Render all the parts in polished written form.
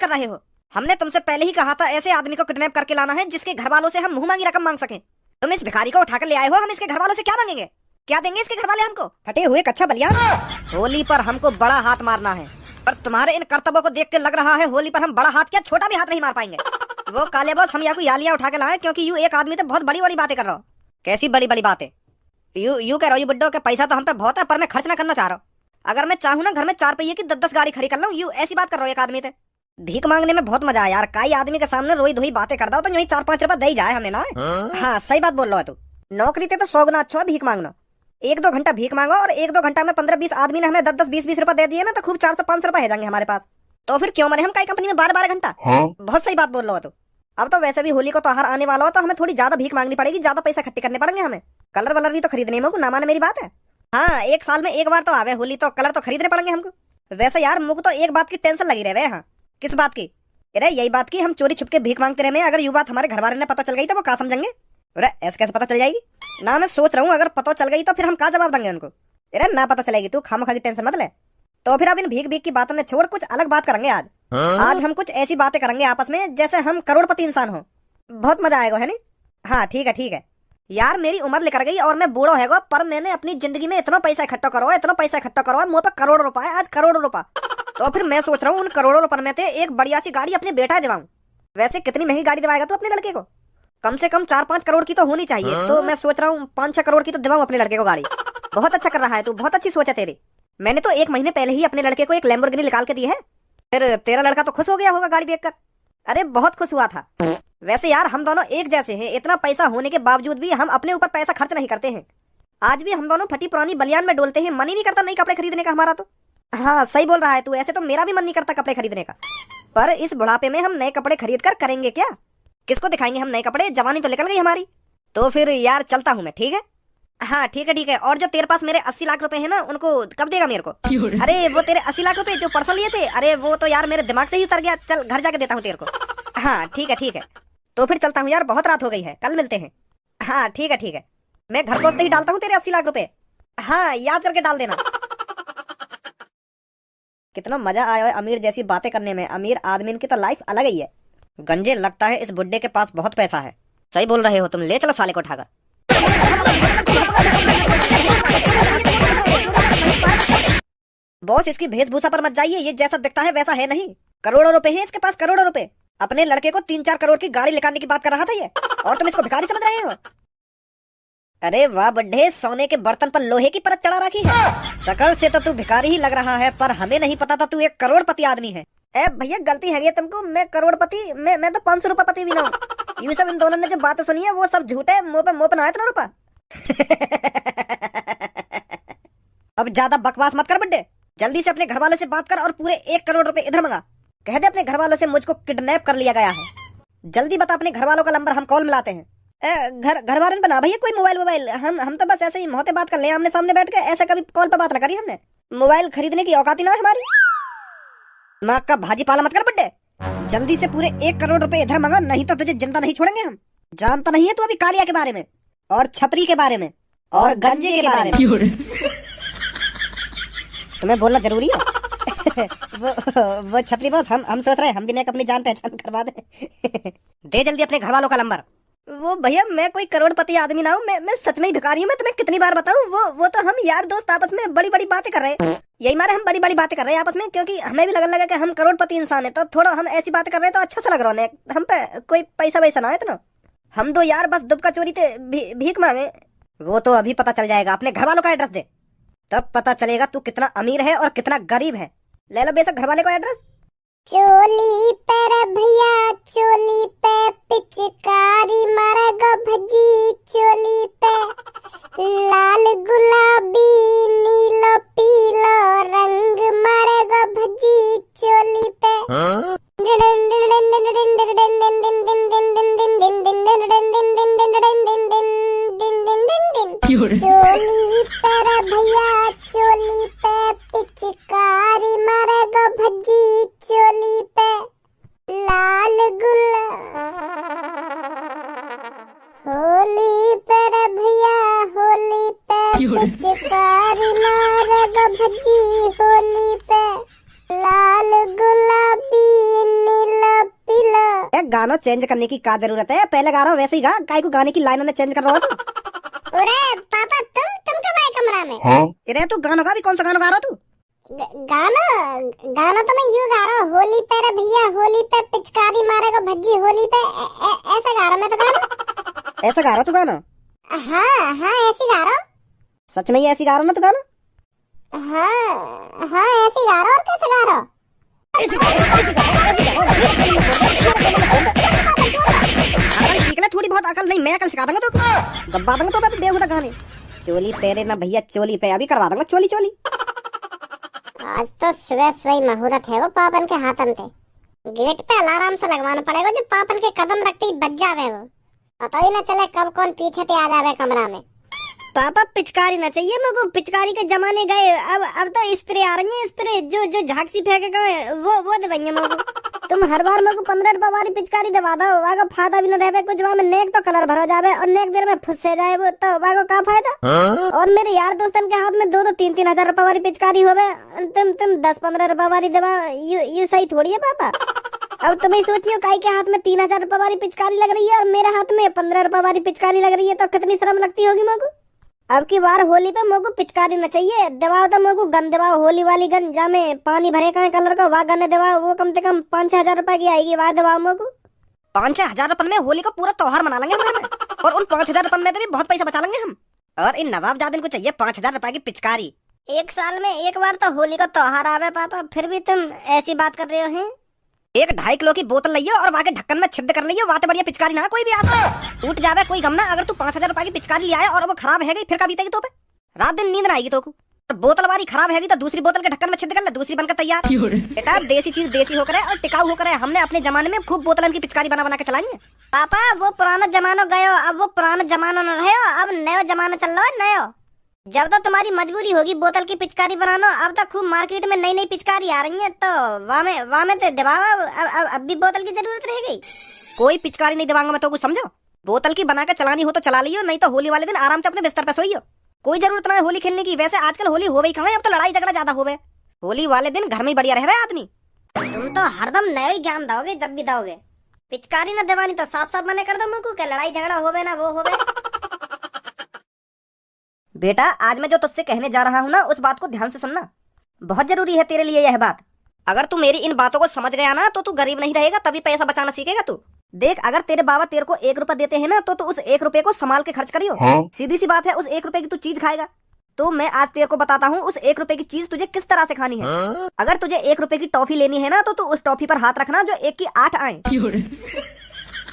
कर रहे हो? हमने तुमसे पहले ही कहा था ऐसे आदमी को किडनैप करके लाना है जिसके घर वालों से हम मुंह मांगी रकम मांग सकें। तुम इस भिखारी को उठाकर ले आए हो, हम इसके घर वालों से क्या मांगेंगे? क्या देंगे इसके घर वाले हमको? फटे हुए कच्चा बलिया। होली पर हमको बड़ा हाथ मारना है, पर तुम्हारे इन कर्तव्यों को देख के लग रहा है होली पर हम बड़ा हाथ क्या छोटा भी हाथ नहीं मार पाएंगे। वो काले बॉस, हम यहाँ को यालिया उठा के लाए क्योंकि यू एक आदमी तो बहुत बड़ी बड़ी बातें कर रहा हो। कैसी बड़ी बड़ी बातें? यू कह रहा हो बुड्ढो के पैसा तो हम पे बहुत है, पर मैं खर्च ना करना चाह रहा हूँ। अगर मैं चाहूँ ना घर में 4 पहिए की 10-10 गाड़ी खड़ी कर लूँ। यू ऐसी बात कर रहा हो एक आदमी से? भीख मांगने में बहुत मजा है यार। कई आदमी के सामने रोई धोई बातें करता हो तो यही 4-5 रुपए दे ही जाए हमें ना। हाँ सही बात बोल रहा है तू। नौकरी थे तो 100 गुना अच्छा भीख मांगना। 1-2 घंटा भीख मांगो और 1-2 घंटा में 15-20 आदमी ने हमें 10-10 20-20 रुपए दे दिए ना तो खूब 400-500 रुपए है जाएंगे हमारे पास। तो फिर क्यों मरे हम कई कंपनी में 12-12 घंटा। बहुत सही बात बोल रहा हो तू। अब तो वैसे भी होली को त्योहार आने वाला हो तो हमें थोड़ी ज्यादा भीख मांगनी पड़ेगी, ज्यादा पैसा इकट्ठे करने पड़ेंगे हमें। कलर वलर भी तो खरीदने में ना माने मेरी बात है। हाँ 1 साल में 1 बार तो आवे होली, तो कलर तो खरीदने पड़ेंगे हमको। वैसे यार मुझको तो एक बात की टेंशन लगी रहे। हाँ किस बात की? अरे यही बात की हम चोरी छुप के भीख मांगते रहे। अगर ये बात हमारे घर वाले ने पता चल गई तो वो क्या समझेंगे? अरे ऐसे कैसे पता चल जाएगी ना? मैं सोच रहा हूँ अगर पता चल गई तो फिर हम क्या जवाब देंगे उनको? अरे ना पता चलेगी, तू खामखा की टेंशन मत ले। तो फिर अब इन भीख भीख की बातों ने छोड़ कुछ अलग बात करेंगे आज। आज हम कुछ ऐसी बातें करेंगे आपस में जैसे हम करोड़पति इंसान हो। बहुत मजा आएगा है नहीं? हाँ ठीक है यार। मेरी उम्र लेकर गई और मैं बूढ़ा होगा, पर मैंने अपनी जिंदगी में इतना पैसा इकट्ठा करो मुँह पे करोड़ रुपए आज करोड़ों रुपए। तो फिर मैं सोच रहा हूँ उन करोड़ों रुपए में से एक बढ़िया सी गाड़ी अपने बेटा दिलाऊं। वैसे कितनी महंगी गाड़ी दिलाएगा तू अपने लड़के को? कम से कम 4-5 करोड़ की तो होनी चाहिए। तो मैं सोच रहा हूँ 5-6 करोड़ की तो दिलाऊं अपने लड़के को गाड़ी। बहुत अच्छा कर रहा है तू, बहुत अच्छी सोच है तेरी। मैंने तो 1 महीने पहले ही अपने लड़के को एक लैम्बोर्गिनी निकाल के दी है। फिर तेरा लड़का तो खुश हो गया होगा गाड़ी देखकर। अरे बहुत खुश हुआ था। वैसे यार हम दोनों एक जैसे हैं, इतना पैसा होने के बावजूद भी हम अपने ऊपर पैसा खर्च नहीं करते हैं। आज भी हम दोनों फटी पुरानी बलियान में डोलते हैं। मन ही नहीं करता नई कपड़े खरीदने का हमारा तो। हाँ सही बोल रहा है तू। ऐसे तो मेरा भी मन नहीं करता कपड़े खरीदने का, पर इस बुढ़ापे में हम नए कपड़े खरीद कर करेंगे क्या? किसको दिखाएंगे हम नए कपड़े? जवानी तो निकल गई हमारी। तो फिर यार चलता हूँ मैं, ठीक है? हाँ ठीक है। और जो तेरे पास मेरे 80 लाख रुपए है ना, उनको कब देगा मेरे को? अरे वो तेरे 80 लाख रुपए जो परसों लिए थे, अरे वो तो यार मेरे दिमाग से ही उतर गया। चल घर जाके देता हूँ तेरे को। हाँ ठीक है। तो फिर चलता हूँ यार, बहुत रात हो गई है, कल मिलते हैं। हाँ ठीक है। मैं घर पहुंचते ही डालता हूँ तेरे 80 लाख रुपए। हाँ याद करके डाल देना। कितना मजा आया है अमीर जैसी बातें करने में। अमीर आदमी की तो लाइफ अलग ही है। गंजे लगता है इस बुड्ढे के पास बहुत पैसा है। सही बोल रहे हो तुम। ले चलो साले को उठाकर। बॉस इसकी वेशभूषा पर मत जाइए, ये जैसा दिखता है वैसा है नहीं। करोड़ों रुपए हैं इसके पास, करोड़ों रुपए। अपने लड़के को 3-4 करोड़ की गाड़ी निकालने की बात कर रहा था ये, और तुम इसको भिखारी समझ रहे हो? अरे वाह बुड्ढे, सोने के बर्तन पर लोहे की परत चढ़ा रखी है। शकल से तो तू भिखारी ही लग रहा है, पर हमें नहीं पता था तू एक करोड़पति आदमी है। ए भैया गलती है तुमको। मैं करोड़पति, मैं तो 500 रुपए पति भी ना हूँ। यूं सब इन दोनों ने जो बातें सुनी है वो सब झूठे। मुंह पे ना इतना रुपा। अब ज्यादा बकवास मत कर बुड्ढे। जल्दी से अपने घर वालों से बात कर और पूरे 1 करोड़ रुपए इधर मंगा। कह दे अपने घर वालों से मुझको किडनैप कर लिया गया है। जल्दी बता अपने घर वालों का नंबर, हम कॉल मिलाते हैं। घर वाले ने बना भैया कोई मोबाइल। हम तो बस ऐसे ही मोहते बात कर ले आमने सामने बैठ के। ऐसे कभी कॉल पे बात ना करी हमने। मोबाइल खरीदने की औकात ही ना है हमारी। नाक का भाजी पाला मत कर बुड्ढे। जल्दी से पूरे 1 करोड़ रुपए इधर मंगा, नहीं तो तुझे जिंदा नहीं छोड़ेंगे हम। जानता नहीं है तू अभी कालिया के बारे में और छपरी के बारे में और गंजे के बारे में? तुम्हें बोलना जरूरी है? वो छपरी बॉस, हम सोच रहे हैं हम भी अपनी जान पहचान करवा दे। दे जल्दी अपने घर वालों का नंबर। वो भैया मैं कोई करोड़पति आदमी ना हूँ, मैं सच में ही भिखारी हूँ। मैं तुम्हें कितनी बार बताऊँ? वो तो हम यार दोस्त आपस में बड़ी बड़ी बातें कर रहे हैं। यही मारे हम बड़ी बड़ी बातें कर रहे हैं आपस में, क्योंकि हमें भी लगा कि हम करोड़पति इंसान है, तो थोड़ा हम ऐसी बातें कर रहे हैं तो अच्छा सा लग रहा है। हम पे कोई पैसा वैसा ना है इतना। हम तो यार बस दुबका चोरी थे भीख मांगे। वो तो अभी पता चल जाएगा। अपने घर वालों का एड्रेस दे, तब पता चलेगा तू कितना अमीर है और कितना गरीब है। ले लो बेशक घर वाले का एड्रेस। चोली पर भैया चोली पे पिचकारी मारेगा भजी। चोली पे लाल गुलाबी नीलो पीलो रंग मारेगा भजी। चोली पे चोली पर भैया चोली पे पिचकारी मारेगा भजी। चोली पे लाल होली पर भैया होली पे पिचकारी मारेगा भजी। होली पे लाल गुलाबी अरे गाना चेंज करने की क्या जरूरत है, पहले गा रहा हूँ वैसे ही गा, काहे को गाने की लाइनों में चेंज कर रहा हो तू? अरे पापा तुम कब आए कमरा में? हाँ? अरे तू गाना गा भी, कौन सा गाना गा रहा तू? गाना गाना तो मैं यूं गा रहा हूँ, होली पे रे भैया होली पे पिचकारी मारेगा भज्जी होली पे, ऐसा गा रहा मैं तो गाना। ऐसा गा रहा तू गाना? हाँ हाँ ऐसी गा रहा हूँ। सच में ही ऐसी गा रहा ना तू गाना? हाँ हाँ ऐसी गा रहा हूँ। और कैसे गा रहा हूँ? अकल सीख ले थोड़ी बहुत, अकल नहीं मैं अकल सिखा दूंगा तो गब्बा दूंगा तो मैं बेहुदा गाने। चोली पेरे ना भैया चोली पे, अभी करवा दूंगा चोली चोली। आज तो सुबह सुबह ही मुहूर्त है वो पापन के हाथन पे, गेट पे अलार्म से लगवाना पड़ेगा जो पापन के कदम रखते ही बज जावे वो, पता ही ना चले कब कौन पीछे से आ जावे कमरा में। पापा पिचकारी ना चाहिए मेरे को, पिचकारी के जमाने गए, अब तो स्प्रे आ रही है, स्प्रे जो झांकसी फेंकेगा वो दवाइयां मेरे को। तुम हर बार मेरे को 15 रुपए वाली पिचकारी दबा दो, वागा फायदा भी न रहे कुछ, वहाँ में नेक तो कलर भरा जावे और नेक देर में फुस से जाए वो, तो वागा का फायदा। और मेरे यार दोस्तन के हाथ में 2-3 हजार रुपए वाली पिचकारी होवे, तुम 10-15 रुपए वाली दवा, यू सही थोड़ी है पापा। अब तुम्हें सोचियो काई के हाथ में 3000 रुपए वाली पिचकारी लग रही है और मेरे हाथ में 15 रुपए वाली पिचकारी लग रही है, तो कितनी शर्म लगती होगी मेरे को। अब की बार होली पे मोको पिचकारी न चाहिए, दबाओ तो मोको गन दबाओ, होली वाली गन जामे पानी भरे का कलर का, वह गन दबाओ, वो कम से कम 5-6 हजार रुपए की आएगी, वह दबाओ मोको। 5-6 हजार रुपए में होली का पूरा त्योहार मना लेंगे हम, और उन 5 हजार रुपए में तो भी बहुत पैसा बचा लेंगे हम। और इन नवाबजादिन को चाहिए 5 हजार रुपए की पिचकारी। एक साल में एक बार तो होली का त्योहार आवे पापा, फिर भी तुम ऐसी बात कर रहे हो। 1-2.5 किलो की बोतल लियो और वहाँ के ढक्कन में छिद्र कर लियो, वाते बढ़िया पिचकारी ना कोई भी आज टूट जावे कोई गम ना। अगर तू 5 हजार रुपए की पिचकारी ले आया और वो खराब है गई, फिर क्या बीतेगी तो पे? रात दिन नींद ना आएगी तो को। बोतल वाली खराब है तो दूसरी बोतल के ढक्कन में छिद्र कर ले, दूसरी बनकर तैयार। बेटा देसी चीज देसी होकर है और टिकाऊ होकर है। हमने अपने जमाने में खूब बोतलन की पिचकारी बना बना के चलाई है। पापा वो पुराना जमाना गयो, अब वो पुराना जमाना न रहे, अब नया जमाना चल रहा है नया। जब तो तुम्हारी मजबूरी होगी बोतल की पिचकारी बनाना, अब तक खूब मार्केट में नई नई पिचकारी आ रही है, तो वहाँ में तो दबाव, अब भी बोतल की जरूरत रह गई। कोई पिचकारी नहीं दबाऊंगा मैं तो, कुछ समझो। बोतल की बना के चलानी हो तो चला लियो, नहीं तो होली वाले दिन आराम से अपने बिस्तर पे सोइयो, कोई जरूरत ना है होली खेलने की। वैसे आजकल होली हो गई कहाँ, अब तो लड़ाई झगड़ा ज्यादा हो गए। होली वाले दिन घर में बढ़िया रहे आदमी। तुम तो हरदम नया ही ज्ञान दोगे जब भी दोगे, पिचकारी न दबानी तो साफ साफ मना कर दो मुझको, क्या लड़ाई झगड़ा होवे ना वो होवे। बेटा आज मैं जो तुझसे कहने जा रहा हूँ ना, उस बात को ध्यान से सुनना, बहुत जरूरी है तेरे लिए यह बात। अगर तू मेरी इन बातों को समझ गया ना तो तू गरीब नहीं रहेगा, तभी पैसा बचाना सीखेगा तू। देख अगर तेरे बाबा तेरे को 1 रुपया देते हैं ना, तो तू उस 1 रुपये को संभाल के खर्च करियो। हाँ? सीधी सी बात है, उस 1 रुपये की तू चीज खाएगा तो मैं आज तेरे को बताता हूँ उस 1 रुपये की चीज तुझे किस तरह से खानी है। हाँ? अगर तुझे 1 रुपये की टॉफी लेनी है ना, तो तू उस टॉफी पर हाथ रखना जो 1 की 8 आए,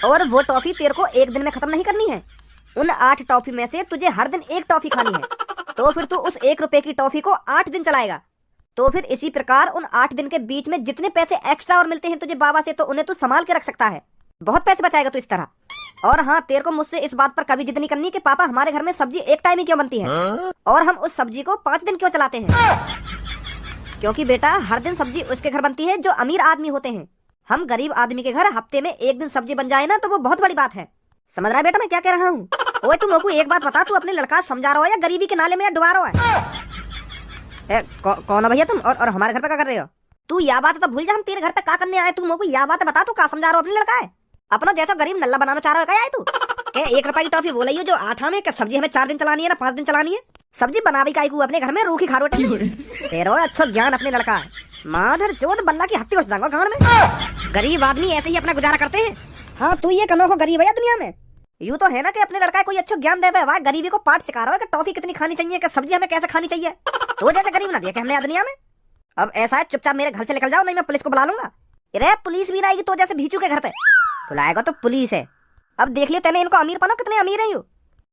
और वो टॉफी तेरे को 1 दिन में खत्म नहीं करनी है। उन 8 टॉफी में से तुझे हर दिन 1 टॉफी खानी है, तो फिर तू उस 1 रुपये की टॉफी को 8 दिन चलाएगा। तो फिर इसी प्रकार उन 8 दिन के बीच में जितने पैसे एक्स्ट्रा और मिलते हैं तुझे बाबा से, तो उन्हें तू संभाल के रख सकता है, बहुत पैसे बचाएगा तू इस तरह। और हाँ, तेरे को मुझसे इस बात पर कभी जिद नहीं करनी कि पापा हमारे घर में सब्जी एक टाइम ही क्यों बनती है, और हम उस सब्जी को 5 दिन क्यों चलाते हैं। क्योंकि बेटा हर दिन सब्जी उसके घर बनती है जो अमीर आदमी होते हैं। हम गरीब आदमी के घर हफ्ते में 1 दिन सब्जी बन जाए ना, तो वो बहुत बड़ी बात है। समझ रहा है बेटा मैं क्या कह रहा हूँ? ओए तू मेरे को एक बात बता, तू अपने लड़का समझा रहा हो या गरीबी के नाले में डुबा रहा है? कौन हो भैया तुम, और हमारे घर पे क्या कर रहे हो? तू यह बात तो भूल जा, हम तेरे घर पे क्या करने आए। तू मेरे को यह बात बता, तू क्या समझा रहा हो अपने लड़का है? अपना जैसा गरीब नल्ला बनाना चाह रहा है क्या आए तू? क्या 1 रुपए की टॉफी वो लाई जो 8 में, क्या सब्जी हमें 4 दिन चलानी है ना 5 दिन चलानी है? सब्जी बना भी काई को अपने घर में, रूखी खा रोटी तेरा अच्छा ज्ञान अपने लड़का है। माधर चोद बल्ला की हत्या हो जाऊंगा गांव में। गरीब आदमी ऐसे ही अपना गुजारा करते हैं। हाँ तू ये कनो को गरीब है दुनिया में। यूँ तो है ना कि अपने लड़का कोई अच्छा ज्ञान दे भाई, गरीबी को पाठ सिखा रहा है कि टॉफी कितनी खानी चाहिए, कि सब्जी हमें कैसे खानी चाहिए। तो जैसे गरीब ना दिया कि हमने दुनिया में। अब ऐसा है चुपचाप मेरे घर से निकल जाओ, नहीं मैं पुलिस को बुला लूंगा। अरे पुलिस भी आएगी तो जैसे भीचू के घर पे बुलाएगा तो पुलिस है। अब देख लियो तेने इनको अमीर पना, कितने अमीर है यू।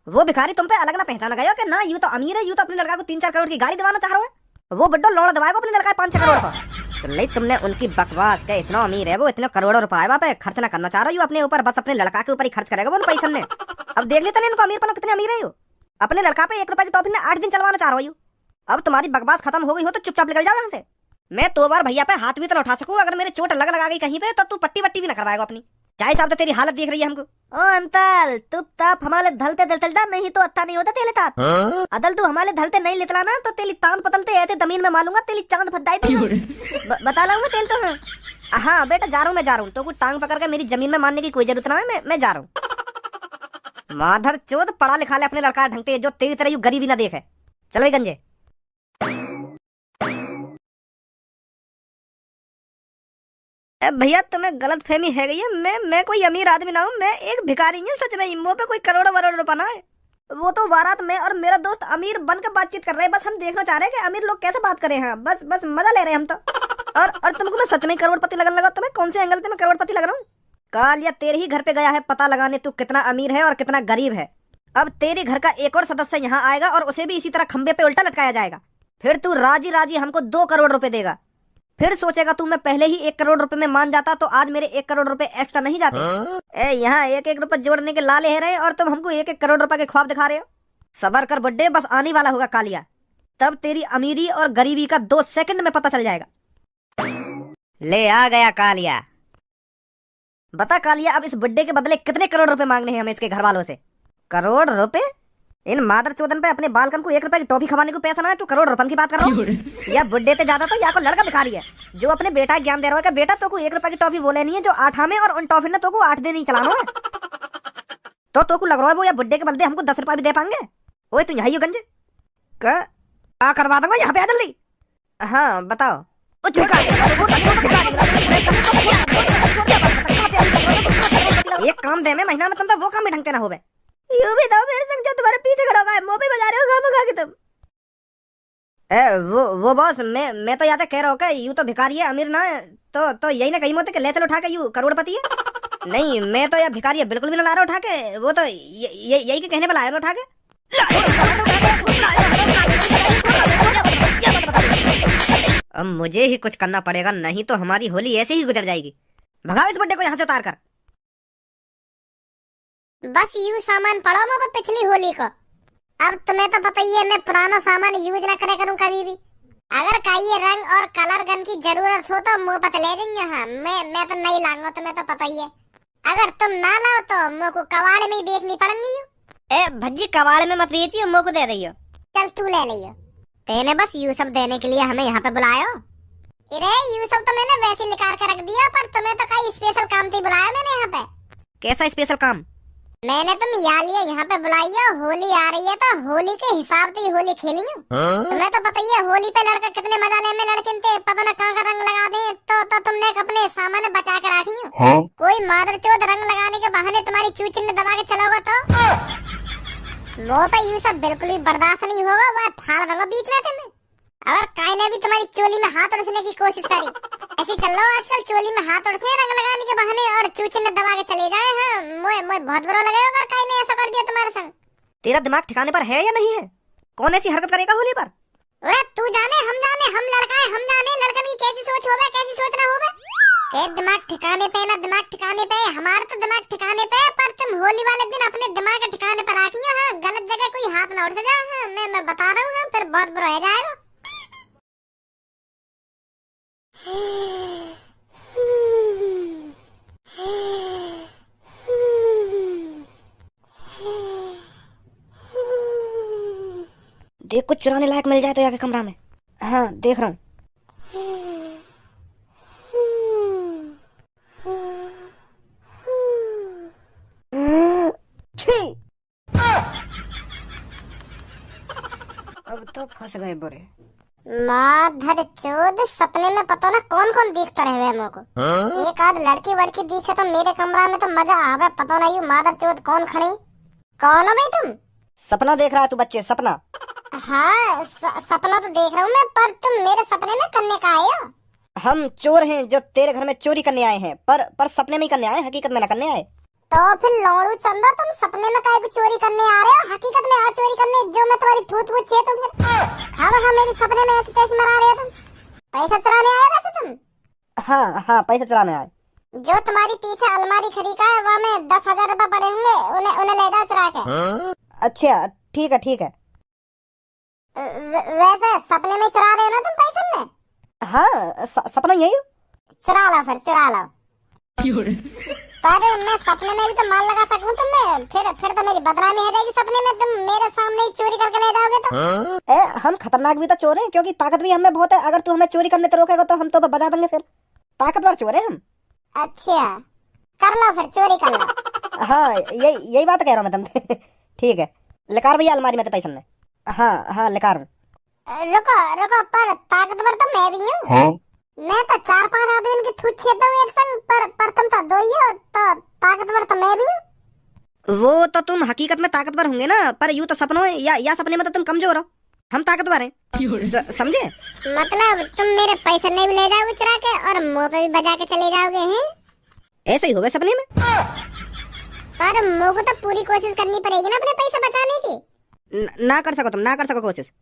वो भिखारी तुम पे अलग ना पहचाना गया कि ना यूँ तो अमीर है, यूँ तो अपने लड़का को 3-4 करोड़ की गाड़ी दिवाना चाह रहा है। वो बड्डो लौड़ा दवाएगा अपने लड़का 5-6 करोड़ का। सुन ली तुमने उनकी बकवास, क्या इतना अमीर है वो, इतने करोड़ों रुपए वहाँ पे खर्च ना करना चाह रहा हूँ अपने ऊपर, बस अपने लड़का के ऊपर ही खर्च करेगा वो उन पैसे ने। अब देख लेते इनको अमीर पना कितने अमीर है यू। अपने लड़का पे 1 रुपए की टॉफी ने 8 दिन चलवाना चाह रहा हूँ। अब तुम्हारी बकवास खत्म हो गई हो तो चुपचाप निकल जाओ यहाँ से। मैं 2 बार भैया पे हाथ भी तो उठा सकूं, अगर मेरे चोट लगा गई कहीं पे तो तू पट्टी वट्टी भी ना करवाएगा अपनी। चाहे साहब तो तेरी हालत देख रही है हमको। ओ अंतल तू ताप हमारे धलते दलतलता नहीं तो अच्छा नहीं होता तेरे तात। अदल तू हमारे धलते नहीं लितला ना तो तेरी तांत पतलते ऐसे जमीन में मालूंगा तेरी चांद फटाई बता लाऊंगा तेल तो। हाँ बेटा जा रहा हूँ, मैं जा रहा हूँ। तो कुछ टांग पकड़ के मेरी जमीन में मारने की कोई जरूरत ना है, मैं जा रहा हूँ। माधर चोद पढ़ा लिखा ले अपने लड़का ढंग से, जो तेरी तरह यूं गरीबी ना देखे। चल भाई गंजे। भैया तुम्हें गलत फहमी है गई है, मैं कोई अमीर आदमी ना हूँ, मैं एक भिखारी हूँ सच में। मुंह पे कोई करोड़ों वरोड़ रुपया ना है। वो तो बारात में और मेरा दोस्त अमीर बनकर बातचीत कर रहे हैं, बस हम देखना चाह रहे हैं कि अमीर लोग कैसे बात करें। हाँ बस बस मजा ले रहे हैं हम तो। और तुमको मैं सच में करोड़पति लगने लगा? तुम्हें कौन से एंगल से मैं करोड़पति लग रहा हूँ? कालिया तेरे ही घर पे गया है पता लगाने तू कितना अमीर है और कितना गरीब है। अब तेरे घर का एक और सदस्य यहाँ आएगा और उसे भी इसी तरह खंबे पे उल्टा लटकाया जाएगा। फिर तू राजी राजी हमको 2 करोड़ रुपए देगा। फिर सोचेगा तू मैं पहले ही 1 करोड़ रुपए में मान जाता तो आज मेरे 1 करोड़ रुपए एक्स्ट्रा नहीं जाते। यहाँ 1-1 रुपए जोड़ने के लाले है रहे और तुम हमको 1-1 करोड़ रुपए के ख्वाब दिखा रहे हो। सबर कर बड्डे, बस आने वाला होगा कालिया, तब तेरी अमीरी और गरीबी का 2 सेकंड में पता चल जाएगा। ले आ गया कालिया। बता कालिया, अब इस बुड्ढे के बदले कितने करोड़ रुपए मांगने हैं हमें इसके घर वालों से? करोड़ रुपए? इन मादर चोदन पे अपने बालकन को 1 रुपए की टॉफी खवाने को पैसा ना है, तू करोड़ रुपए की बात कर रहा हूँ? या बुड्ढे पे ज्यादा तो या को लड़का भिखारी है जो अपने बेटा ज्ञान दे रहा है कि बेटा तो को 1 रुपए की टॉफी वो लेनी है जो 8 में, और उन टॉफी ने तो को 8 दिन नहीं चलाना है। तो को लग रहा है वो या बुड्ढे के बदले हमको 10 रुपए भी दे पाएंगे? ओए तू यही हो गंजे क्या करवा दूंगा यहाँ पे आ जल्दी। हाँ बताओ। एक काम दे में महीना में तुम तो वो काम भी ढंग से ना हो। यूं भी दो मेरे संग जो तुम्हारे पीछे खड़ा हुआ है, मुंह पे बजा रहे हो खामखा के तुम। वो बॉस, मैं तो याद कह रहा हूँ कि यूं तो भिखारी है अमीर ना है, तो यही ना कही मोते कि ले चलो उठा के यूं करोड़पति है। नहीं मैं तो यार भिखारी है बिल्कुल भी ना ला रहा उठा के, वो तो यही के कहने पर लाया उठा के। अब मुझे ही कुछ करना पड़ेगा, नहीं तो हमारी होली ऐसे ही गुजर जाएगी। भगाओ इस बुड्ढे को यहाँ से उतार कर। बस यूं सामान पड़ो मैं पिछली होली को। अब तुम्हें तो पता ही है मैं पुराना सामान यूज ना करे करूं कभी भी। अगर कहीं रंग और कलर गन की जरूरत हो तो मुंह पर ले देंगे। हाँ मैं तो नहीं लाऊंगा, तुम्हें तो पता ही है। अगर तुम ना लाओ तो मुंह को कबाड़ में ही बेचनी पड़ेंगी। ए भज्जी कबाड़ में मत बेचियो, मुंह को दे रही हो। चल तू ले लियो। तेने बस यू सब देने के लिए हमें यहाँ पे बुलाया? अरे यू सब तो मैंने वैसे निकाल के रख दिया, पर तुम्हें तो कई स्पेशल काम से बुलाया मैंने यहाँ पे। कैसा स्पेशल काम? मैंने तुम यहाँ पे बुलाई हो, होली आ रही है तो होली के हिसाब से ही होली खेली हूँ। तुम्हें तो पता ही है होली पे लड़का कितने मजा ले में लड़के पता न कहाँ का रंग लगा दे, तो तुमने अपने सामान बचा के रखी हो। कोई मादरचोद रंग लगाने के बहाने तुम्हारी चूचिन में दबा के चलोगा तो मुँह पे यूं सब बिल्कुल भी बर्दाश्त नहीं होगा। वह फाड़ दूंगा बीच में तुम्हें। अगर काई ने भी तुम्हारी चोली में हाथ उड़सने की कोशिश करी, ऐसे चल रहा आजकल चोली में हाथ उड़से रंग लगाने के बहाने और चूचे ने दबा के चले जाए। हाँ मोए बहुत बुरा लगेगा अगर काई ने ऐसा कर दिया तुम्हारे संग। तेरा दिमाग ठिकाने पर है या नहीं है? कौन ऐसी हरकत करेगा होली पर? अरे तू जाने हम जाने, हम लड़का है हम जाने लड़कन की कैसी सोच होवे कैसी सोच ना होवे। के दिमाग ठिकाने पे ना दिमाग ठिकाने पे, हमारा तो दिमाग ठिकाने पे, पर तुम होली वाले दिन अपने दिमाग ठिकाने पर रखी हो। हाँ गलत जगह कोई हाथ ना उड़ से जाए। हाँ मैं बता रहा हूँ, फिर बहुत बुरा हो जाएगा। देख कुछ चुराने लायक मिल जाए तो आगे कमरा में। हाँ देख रहा हूँ। अब तो फंस गए बुरे। माधर चोद सपने में पता ना कौन कौन दिखता रहे मेरे को। एक आध लड़की वड़की दिखे तो मेरे कमरा में तो मजा आवे। पता नहीं माधर चोद कौन खड़ी। कौन हो भाई तुम? सपना देख रहा है तू बच्चे? सपना? हाँ सपना तो देख रहा हूँ मैं, पर तुम मेरे सपने में करने का आए हो? हम चोर हैं जो तेरे घर में चोरी करने आए हैं, पर सपने में ही करने आए, हकीकत में ना करने आए। तो फिर लौड़ू चंदा तुम सपने में काहे को चोरी करने आ रहे हो? हकीकत में आ चोरी करने जो मैं तुम्हारी थूत वूत छे तो फिर हाँ मेरे सपने में ऐसे कैसे मरा रहे हो तुम? पैसा चुराने आए वैसे तुम? हाँ पैसा चुराने आए। जो तुम्हारी पीछे अलमारी खड़ी का है वहाँ में 10,000 रुपए पड़े होंगे, उन्हें ले जाओ चुरा के। अच्छा ठीक है। वैसे सपने में चुरा रहे हो ना तुम पैसे में? हाँ सपना यही। चुरा लो फिर चुरा लो। पर मैं सपने में भी तो माल लगा सकूं तुम्हें, फिर तो मेरी बदनामी हो जाएगी। सपने में तुम मेरे सामने ही चोरी करके ले जाओगे तो। हम खतरनाक भी तो चोर हैं, क्योंकि ताकत भी हमें बहुत है। अगर तू हमें चोरी करने से रोकेगा तो हम तो बजा देंगे फिर। ताकतवर चोर है हम। अच्छा कर लो फिर, चोरी कर लो। हाँ यही बात कह रहा हूँ मैं तुमसे। ठीक है, लिकार भैया अलमारी में तो पैसा ने। हाँ लिकार हूँ। रुको रुको, पर ताकतवर तो मैं भी हूँ। हाँ? मैं तो 4-5 आदमी की थूक छेद दूँ एक संग, पर तुम तो 2 ही हो, तो ताकतवर तो मैं भी हूँ। वो तो तुम हकीकत में ताकतवर होंगे ना, पर यूं तो सपनों में या सपने में तो तुम कमजोर हो। हम ताकतवर हैं, समझे? मतलब तुम मेरे पैसे नहीं भी ले जाओगे चुरा के, और मुंह पे भी बजा के चले जाओगे हैं? ऐसे ही होगा सपने में। पर मुंह को तो पूरी कोशिश करनी पड़ेगी ना अपने पैसे बचाने की। ना कर सको तुम, ना कर सको कोशिश।